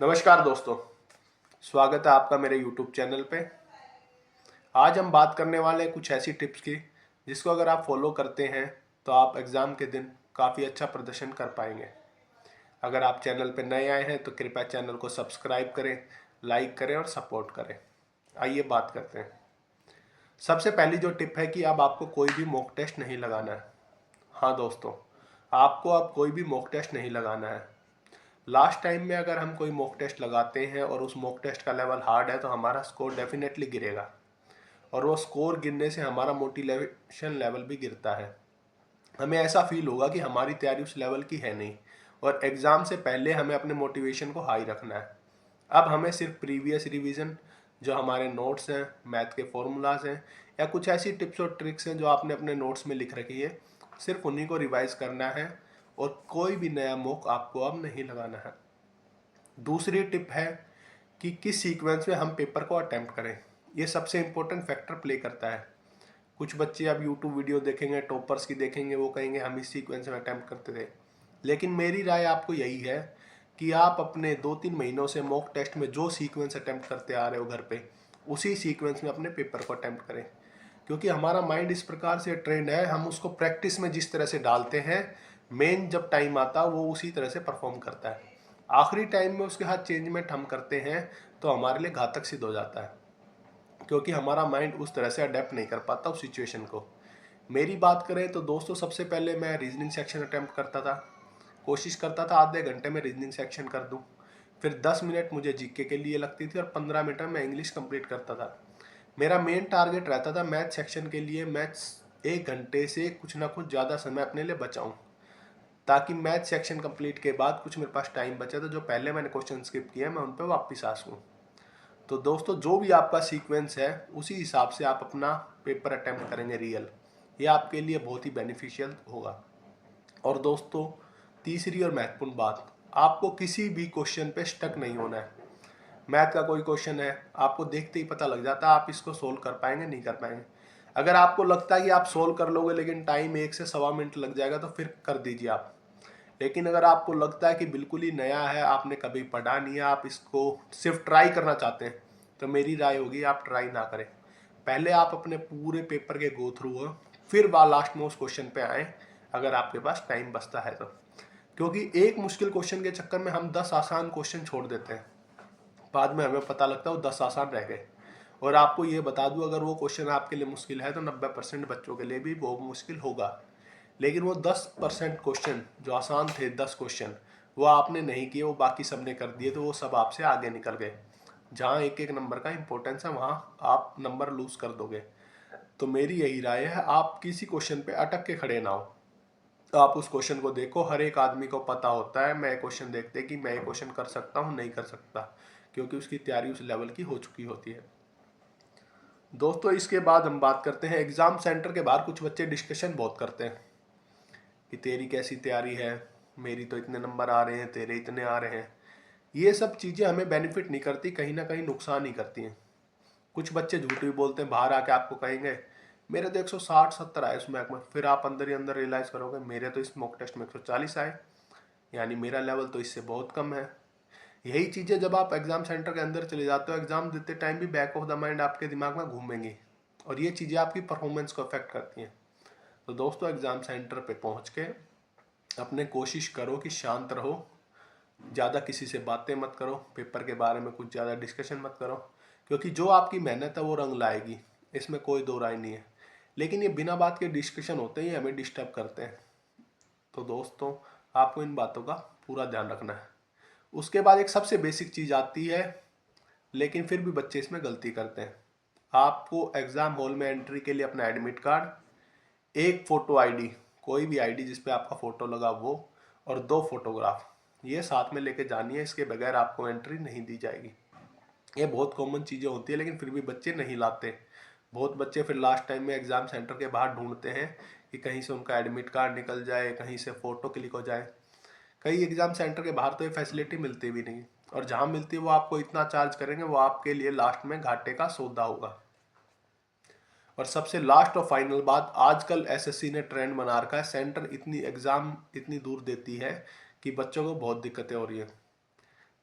नमस्कार दोस्तों, स्वागत है आपका मेरे YouTube चैनल पे। आज हम बात करने वाले हैं कुछ ऐसी टिप्स की जिसको अगर आप फॉलो करते हैं तो आप एग्ज़ाम के दिन काफ़ी अच्छा प्रदर्शन कर पाएंगे। अगर आप चैनल पे नए आए हैं तो कृपया चैनल को सब्सक्राइब करें, लाइक करें और सपोर्ट करें। आइए बात करते हैं। सबसे पहली जो टिप है कि अब आपको कोई भी मॉक टेस्ट नहीं लगाना है। हाँ दोस्तों, आपको अब कोई भी मॉक टेस्ट नहीं लगाना है। लास्ट टाइम में अगर हम कोई मॉक टेस्ट लगाते हैं और उस मॉक टेस्ट का लेवल हार्ड है तो हमारा स्कोर डेफिनेटली गिरेगा और वो स्कोर गिरने से हमारा मोटिवेशन लेवल भी गिरता है। हमें ऐसा फील होगा कि हमारी तैयारी उस लेवल की है नहीं और एग्ज़ाम से पहले हमें अपने मोटिवेशन को हाई रखना है। अब हमें सिर्फ प्रीवियस रिवीजन, जो हमारे नोट्स हैं, मैथ के फॉर्मूलाज हैं या कुछ ऐसी टिप्स और ट्रिक्स हैं जो आपने अपने नोट्स में लिख रखी है, सिर्फ उन्हीं को रिवाइज करना है और कोई भी नया मॉक आपको अब नहीं लगाना है। दूसरी टिप है कि किस सीक्वेंस में हम पेपर को अटेम्प्ट करें। ये सबसे इम्पोर्टेंट फैक्टर प्ले करता है। कुछ बच्चे अब यूट्यूब वीडियो देखेंगे, टॉपर्स की देखेंगे, वो कहेंगे हम इस सीक्वेंस में अटेम्प्ट करते थे। लेकिन मेरी राय आपको यही है कि आप अपने 2-3 महीनों से मॉक टेस्ट में जो सीक्वेंस अटेम्प्ट करते आ रहे हो घर पे, उसी सीक्वेंस में अपने पेपर को अटेम्प्ट करें। क्योंकि हमारा माइंड इस प्रकार से ट्रेंड है, हम उसको प्रैक्टिस में जिस तरह से डालते हैं, मेन जब टाइम आता है वो उसी तरह से परफॉर्म करता है। आखिरी टाइम में उसके साथ चेंजमेंट हम करते हैं तो हमारे लिए घातक सिद्ध हो जाता है, क्योंकि हमारा माइंड उस तरह से अडेप्ट नहीं कर पाता उस सिचुएशन को। मेरी बात करें तो दोस्तों, सबसे पहले मैं रीजनिंग सेक्शन अटेम्प्ट करता था। कोशिश करता था आधे घंटे में रीजनिंग सेक्शन कर दूं। फिर 10 मिनट मुझे जीके के लिए लगती थी और 15 मिनट में मैं इंग्लिश कंप्लीट करता था। मेरा मेन टारगेट रहता था मैथ सेक्शन के लिए मैथ्स 1 घंटे से कुछ ना कुछ ज़्यादा समय अपने लिए बचाऊं, ताकि मैथ सेक्शन कंप्लीट के बाद कुछ मेरे पास टाइम बचा तो जो पहले मैंने क्वेश्चन स्किप किए मैं उन पर वापस आ सकूँ। तो दोस्तों, जो भी आपका सीक्वेंस है उसी हिसाब से आप अपना पेपर अटेम्प्ट करेंगे रियल। ये आपके लिए बहुत ही बेनिफिशियल होगा। और दोस्तों, तीसरी और महत्वपूर्ण बात, आपको किसी भी क्वेश्चन पे स्टक नहीं होना है। मैथ का कोई क्वेश्चन है, आपको देखते ही पता लग जाता है आप इसको सोल्व कर पाएंगे नहीं कर पाएंगे। अगर आपको लगता है कि आप सोल्व कर लोगे लेकिन टाइम 1 से 1.25 मिनट लग जाएगा तो फिर कर दीजिए आप। लेकिन अगर आपको लगता है कि बिल्कुल ही नया है, आपने कभी पढ़ा नहीं है, आप इसको सिर्फ ट्राई करना चाहते हैं, तो मेरी राय होगी आप ट्राई ना करें। पहले आप अपने पूरे पेपर के गो थ्रू हो, फिर लास्ट में उस क्वेश्चन पे आए अगर आपके पास टाइम बचता है तो। क्योंकि एक मुश्किल क्वेश्चन के चक्कर में हम 10 आसान क्वेश्चन छोड़ देते हैं, बाद में हमें पता लगता है वो 10 आसान रह गए। और आपको ये बता दूं, अगर वो क्वेश्चन आपके लिए मुश्किल है तो 90% बच्चों के लिए भी वो मुश्किल होगा। लेकिन वो 10% क्वेश्चन जो आसान थे, 10 क्वेश्चन वो आपने नहीं किए, वो बाकी सब ने कर दिए, तो वो सब आपसे आगे निकल गए। जहाँ एक एक नंबर का इंपॉर्टेंस है वहाँ आप नंबर लूज कर दोगे। तो मेरी यही राय है, आप किसी क्वेश्चन पे अटक के खड़े ना हो। तो आप उस क्वेश्चन को देखो। हर एक आदमी को पता होता है, मैं क्वेश्चन देखते कि मैं ये क्वेश्चन कर सकता हूँ नहीं कर सकता, क्योंकि उसकी तैयारी उस लेवल की हो चुकी होती है। दोस्तों, इसके बाद हम बात करते हैं एग्जाम सेंटर के बाहर कुछ बच्चे डिस्कशन बहुत करते हैं कि तेरी कैसी तैयारी है, मेरी तो इतने नंबर आ रहे हैं, तेरे इतने आ रहे हैं। ये सब चीज़ें हमें बेनिफिट नहीं करती, कहीं ना कहीं नुकसान ही करती हैं। कुछ बच्चे झूठ भी बोलते हैं, बाहर आके आपको कहेंगे मेरे तो 160-170 आए उस मैक में। फिर आप अंदर ही अंदर रियलाइज़ करोगे मेरे तो इस मॉक टेस्ट में 140 आए, यानी मेरा लेवल तो इससे बहुत कम है। यही चीज़ें जब आप एग्ज़ाम सेंटर के अंदर चले जाते हो, एग्ज़ाम देते टाइम भी बैक ऑफ द माइंड आपके दिमाग में घूमेंगी और ये चीज़ें आपकी परफॉर्मेंस को अफेक्ट करती हैं। तो दोस्तों, एग्ज़ाम सेंटर पे पहुंच के अपने कोशिश करो कि शांत रहो, ज़्यादा किसी से बातें मत करो, पेपर के बारे में कुछ ज़्यादा डिस्कशन मत करो, क्योंकि जो आपकी मेहनत है वो रंग लाएगी, इसमें कोई दो राय नहीं है। लेकिन ये बिना बात के डिस्कशन होते ही हमें डिस्टर्ब करते हैं। तो दोस्तों, आपको इन बातों का पूरा ध्यान रखना है। उसके बाद एक सबसे बेसिक चीज़ आती है, लेकिन फिर भी बच्चे इसमें गलती करते हैं। आपको एग्ज़ाम हॉल में एंट्री के लिए अपना एडमिट कार्ड, एक फ़ोटो आईडी, कोई भी आईडी जिस पे आपका फ़ोटो लगा वो, और 2 फोटोग्राफ, ये साथ में लेके जानी है। इसके बगैर आपको एंट्री नहीं दी जाएगी। ये बहुत कॉमन चीज़ें होती है, लेकिन फिर भी बच्चे नहीं लाते। बहुत बच्चे फिर लास्ट टाइम में एग्ज़ाम सेंटर के बाहर ढूंढते हैं कि कहीं से उनका एडमिट कार्ड निकल जाए, कहीं से फ़ोटो क्लिक हो जाए। कई एग्ज़ाम सेंटर के बाहर तो ये फैसिलिटी मिलती भी नहीं, और जहाँ मिलती है वो आपको इतना चार्ज करेंगे, वो आपके लिए लास्ट में घाटे का सौदा होगा। और सबसे लास्ट और फाइनल बात, आजकल एसएससी ने ट्रेंड बना रखा है, सेंटर इतनी एग्ज़ाम इतनी दूर देती है कि बच्चों को बहुत दिक्कतें हो रही है।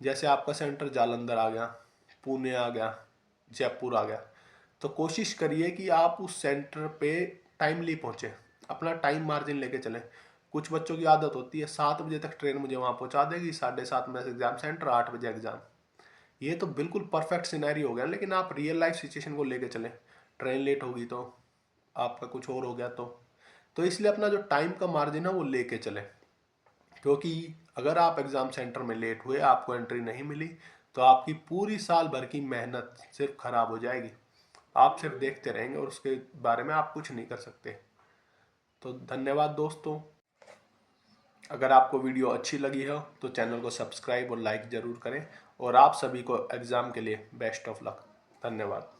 जैसे आपका सेंटर जालंधर आ गया, पुणे आ गया, जयपुर आ गया, तो कोशिश करिए कि आप उस सेंटर पे टाइमली पहुँचे, अपना टाइम मार्जिन लेके चलें। कुछ बच्चों की आदत होती है 7 बजे तक ट्रेन मुझे वहाँ पहुँचा देगी, 7:30 बजे एग्जाम सेंटर, 8 बजे एग्जाम। ये तो बिल्कुल परफेक्ट सिनेरियो हो गया, लेकिन आप रियल लाइफ सिचुएशन को लेके चलें। ट्रेन लेट होगी तो, आपका कुछ और हो गया तो इसलिए अपना जो टाइम का मार्जिन है वो लेके चलें। क्योंकि अगर आप एग्ज़ाम सेंटर में लेट हुए, आपको एंट्री नहीं मिली, तो आपकी पूरी साल भर की मेहनत सिर्फ खराब हो जाएगी। आप सिर्फ देखते रहेंगे और उसके बारे में आप कुछ नहीं कर सकते। तो धन्यवाद दोस्तों। अगर आपको वीडियो अच्छी लगी हो तो चैनल को सब्सक्राइब और लाइक ज़रूर करें, और आप सभी को एग्ज़ाम के लिए बेस्ट ऑफ लक। धन्यवाद।